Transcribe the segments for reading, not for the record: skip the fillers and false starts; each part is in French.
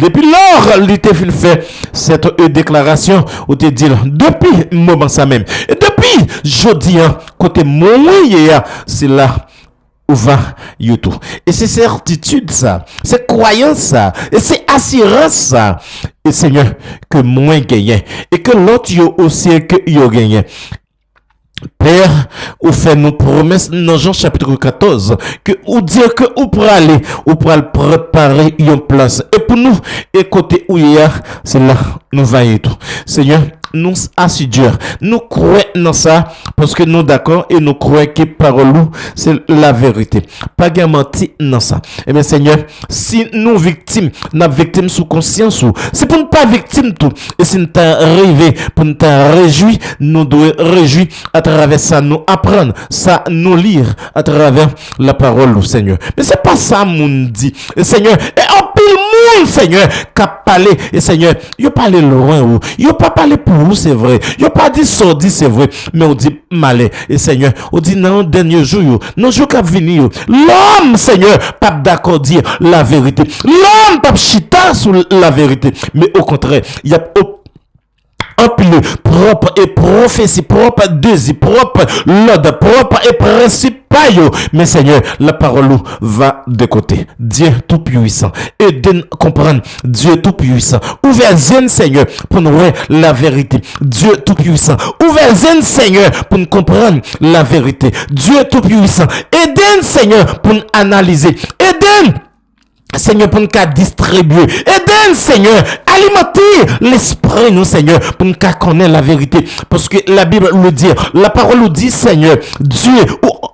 depuis lors, il t'a fait cette déclaration, ou te dit, depuis moment ça même, et depuis jeudi, côté moyen, c'est là où va YouTube. Et c'est certitude ça, c'est croyance ça, et c'est assurance ça. Et Seigneur, que moi gagne, et que l'autre yo aussi que yo gagne. Père, ou fait nos promesses dans Jean chapitre 14, que ou dire que ou pour aller préparer une place. Et pour nous, et côté où il y a, c'est là, nous vaillons tout. Seigneur, nous assideurs, nous croyons dans ça, parce que nous d'accord, et nous croyons que parole c'est la vérité. Pas de mentir dans ça. Eh bien, Seigneur, si nous victimes sous conscience, c'est pour ne pas victime tout. Et si nous arrivé pour nous réjouir, nous devons réjouir à travers ça, nous apprendre, ça, nous lire à travers la parole, Seigneur. Mais c'est pas ça, mon dit. Et Seigneur, et en pile monde, Seigneur, qui a parlé, et Seigneur, il a parlé loin, il a pas parlé pour vous, c'est vrai. Il a pas dit sordi, c'est vrai. Mais on dit malais. Et Seigneur, on dit non, dernier jour, non, jour qui venir, l'homme, Seigneur, pas d'accord dire la vérité. L'homme, pas chita sur la vérité. Mais au contraire, il y a pile propre et prophétie, propre désir, propre l'ordre, propre et principe. Mais Seigneur, la parole va de côté. Dieu tout-puissant. Et de comprendre Dieu tout-puissant. Ouvert zen, Seigneur, pour nous voir la vérité. Dieu tout-puissant. Ouvert zen, Seigneur, pour nous comprendre la vérité. Dieu tout-puissant. Aidez, Seigneur, pour nous analyser. Aidez, Seigneur, pour nous distribuer. Aidez, Seigneur, alimenter l'esprit, nous, Seigneur, pour nous connaître la vérité. Parce que la Bible le dit, la parole nous dit, Seigneur, Dieu,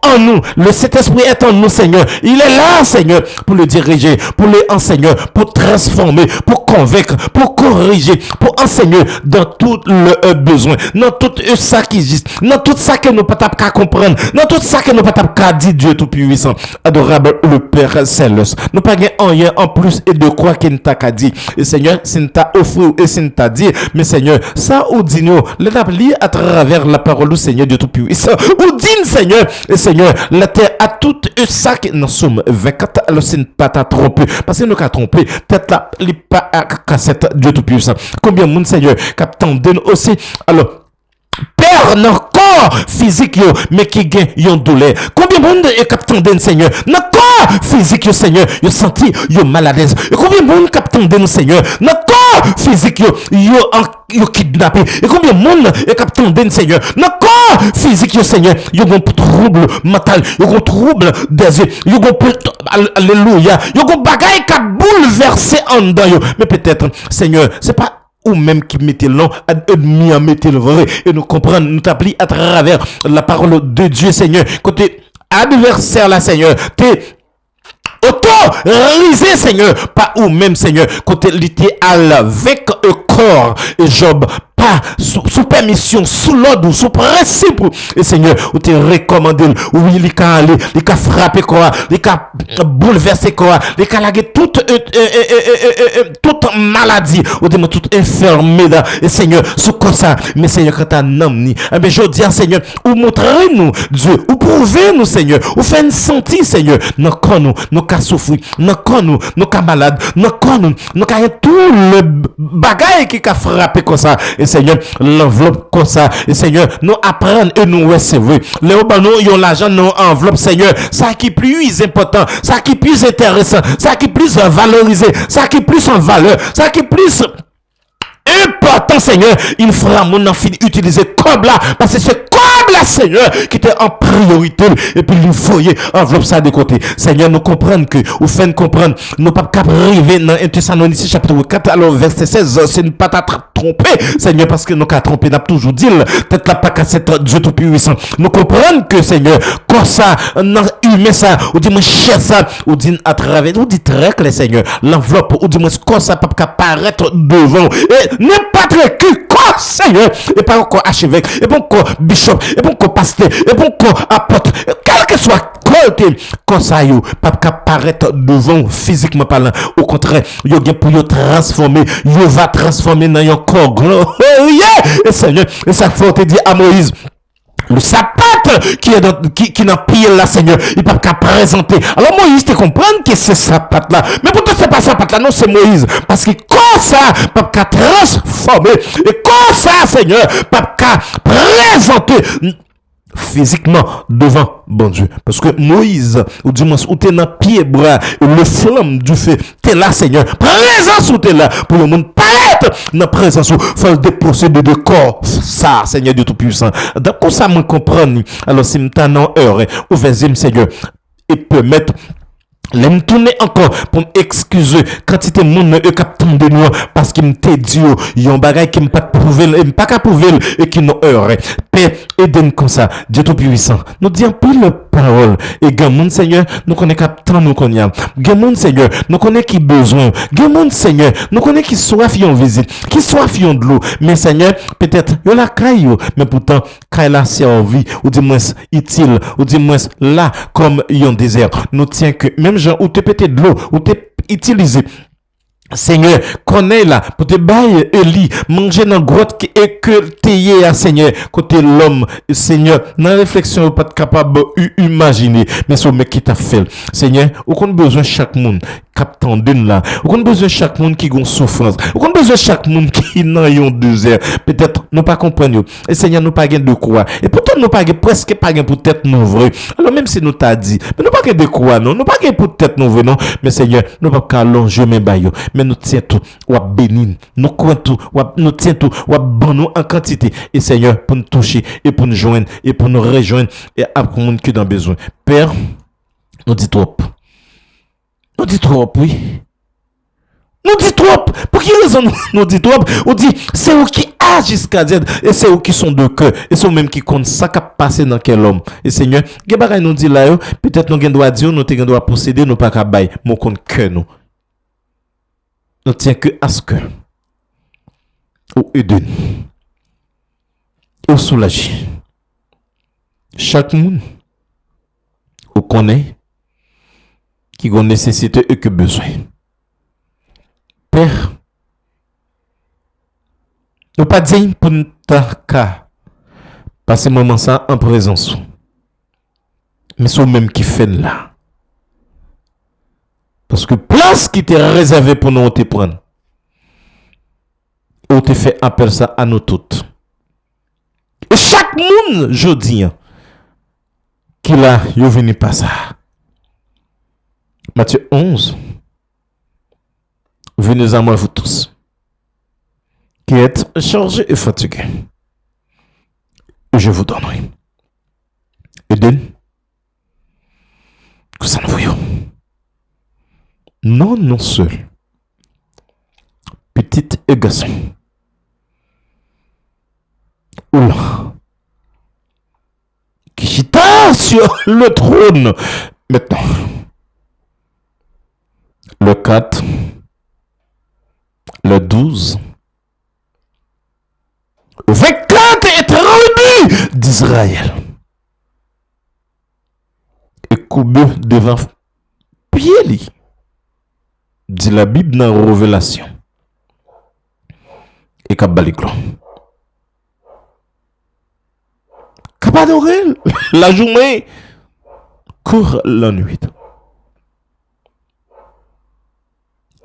en nous, le Saint-Esprit est en nous, Seigneur. Il est là, Seigneur, pour le diriger, pour le enseigner, pour transformer, pour convaincre, pour corriger, pour enseigner dans tout le besoin, dans tout ça qui existe, dans tout ça que nous ne pouvons pas comprendre, dans tout ça que nous ne pouvons pas dire, Dieu tout-puissant, adorable le Père céleste. Nous pas rien en plus et de quoi qu'il t'a dit. Et Seigneur, c'est nous t'a offert et c'est nous t'a dit, mais Seigneur, ça ou dit nous, l'établir à travers la parole du Seigneur Dieu tout-puissant. Ou dit, Seigneur, et Seigneur, la terre a tout ça que nous sommes 24, alors c'est pas t'a trompé, parce que nous qu'a trompé, peut-être là, il pas à cassette Dieu tout-puissant. Combien de monde, Seigneur, qu'attendent aussi, alors, Père, dans corps physique, yo, mais qui gagne yon douleur. Combien de monde est captain d'un Seigneur? Dans corps physique, yo, Seigneur, yo senti, yo maladaise. Et combien de monde captain d'un Seigneur? Dans corps physique, yo kidnappé. Et combien de monde est captain d'un Seigneur? Dans corps physique, yo, Seigneur, yo gon trouble mental, yo gon trouble des yeux, yo gon alléluia, yo gon bagaille qui a bouleversé en dedans, yo. Mais peut-être, Seigneur, c'est pas ou même qui mettait l'on, ennemi en mettait le vrai, et nous comprenons, nous t'appliquons à travers la parole de Dieu, Seigneur, côté adversaire là, Seigneur, t'es autorisé, Seigneur, pas ou même, Seigneur, côté l'idéal avec un corps, et Job, pas sous permission, sous l'ordre, sous principe, et Seigneur, ou te recommandé, oui, il a allé, il a frappé quoi, il a bouleversé quoi, il a lagué toute maladie, ou dit toute infirmité, et Seigneur, sous comme ça, mais Seigneur, quand t'as nommé, eh bien, je dis à Seigneur, ou montrez-nous, Dieu, ou prouvez-nous, Seigneur, ou faites-nous sentir, Seigneur, nous connaissons, nous qu'à souffrir, nous connaissons, nous qu'à malade, nous connaissons, nous qu'à tout le bagaille qui a frappé comme ça, et Seigneur, l'enveloppe comme ça, et Seigneur, nous apprendre et nous recevoir. Les nous yon l'argent dans enveloppe, Seigneur, ça qui est plus important, ça qui est plus intéressant, ça qui est plus valorisé, ça qui est plus en valeur, ça qui est plus important, Seigneur, il fera mon enfant utiliser comme là, parce que c'est comme là, Seigneur, qui était en priorité, et puis il faut enveloppe ça de côté. Seigneur, nous comprenons que, ou fait comprendre, nous pas qu'à arriver dans 1 Thessaloniciens chapitre 4, alors verset 16, c'est ne pas tromper, Seigneur, parce que nous qu'à tromper, n'a toujours dit, peut-être là pas qu'à cette Dieu tout puissant. Nous comprenons que, Seigneur, comme ça, non, humain ça, ou dit moi cher ça, ou dit à travers, ou dit très clair, Seigneur, l'enveloppe, ou dit moi comme ça, pas qu'à paraître devant, et n'est pas très cul, quoi, Seigneur, et pas encore archevêque, et pas encore bishop, et pas encore pasteur, et pas encore apôtre, quel que soit côté, comme ça, yo, pas qu'à paraître devant, physiquement parlant, au contraire, yo, pour yo transformer, yo va transformer dans un corps glorieux, et Seigneur, et ça faut te dire à Moïse, Le sapate qui est qui n'a pied là, Seigneur, il peut pas présenter. Alors Moïse te comprendre que c'est sapate là. Mais pourtant c'est pas sapate là, non, c'est Moïse. Parce que comme ça, peut pas transformer. Et comme ça, Seigneur, peut pas présenter physiquement devant bon Dieu. Parce que Moïse, ou du moins, où t'es dans pied bras, le flamme du feu, t'es là, Seigneur. Présence où t'es là, pour le monde paraître dans la présence où faut déposer de corps. Ça, Seigneur Dieu Tout-Puissant. Donc, comme ça, me comprendre. Alors, si m't'en en heure, au 20e, Seigneur, et peut mettre l'aime tourner encore pour m'excuser quantité monde e cap de nous parce qu'il m'te dit yon bagay qui m'pas prouver m'pas ka prouver et qui nous heure paix aide comme ça Dieu tout puissant nous disons plus le parole et grand monde Seigneur nous connaît cap tant nous connaît grand monde Seigneur nous connaît qui besoin grand monde Seigneur nous connaît qui soif yon visite qui soif yon de l'eau mais Seigneur peut-être yo la caillou mais pourtant caille la servi ou du moins utile ou du moins là comme yon désert nous tient que même gens où te pété de l'eau, où te utilisé. Seigneur, connais là, pour te bailler Eli, manger dans la grotte et que t'ayes à Seigneur, côté l'homme, Seigneur, dans la réflexion, pas capable d'imaginer, mais c'est mec qui t'a fait. Seigneur, on a besoin de chaque monde, captant d'une là, on a besoin de chaque monde qui a une souffrance, on a besoin de chaque monde qui n'a un désert. Peut-être, nous pas comprendre, et Seigneur, nous pas de quoi. Et pourtant, nous pas presque pas peut-être nous vrai. Alors, même si nous t'a dit, mais nous pas de quoi, non, nous pas peut-être nous vrai, non, mais Seigneur, nous pas qu'à allonger mes baillots. Mais nous tiens tout, ou à bénir, nous croyons tout, nous tiens tout, ou à bon nous en quantité. Et Seigneur, pour nous toucher, et pour nous joindre, et pour nous rejoindre, et à tout le monde qui est dans besoin. Père, nous dit trop. Nous dit trop, oui. Nous dit trop. Pour qui raison nous dit trop? On dit, c'est eux qui agissent jusqu'à Z, et c'est eux qui sont de cœur, et c'est eux même qui comptent ça qui a passé dans quel homme. Et Seigneur, Gebara nous dit là, peut-être nous doit dire, nous doit posséder, nous pas qu'à bailler, mais compte cœur nous. Ne tient que à ce que ou aider ou soulager chaque monde ou connaît qui a nécessité et que besoin. Père, nous pas dire pour nous passer moment ça en présence, mais c'est même qui fait là. Parce que place qui t'est réservée pour nous te prendre. On te fait appel ça à nous toutes. Et chaque monde, je dis, qui là, il est venu pas ça. Matthieu 11. Venez à moi vous tous, qui êtes chargés et fatigués. Et je vous donnerai. Eden, que ça nous voyons. Non seul, petite et garçon. Oula, qui chita sur le trône. Maintenant, le 4, le 12, 24 étrangers d'Israël. Et courbé devant pied, dit la Bible dans la Révélation. Et Kabaliklo. Kabadorer la journée, court la nuit.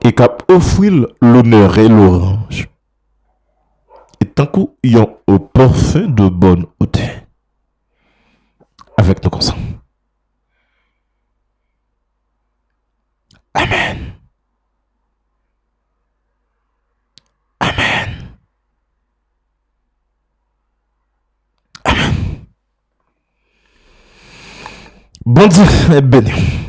Et cap offrir l'honneur et l'orange. Et tant qu'ils ont au parfum de bonne odeur. Avec nos consents. Amen. Amen. Amen. Bon Dieu, béni.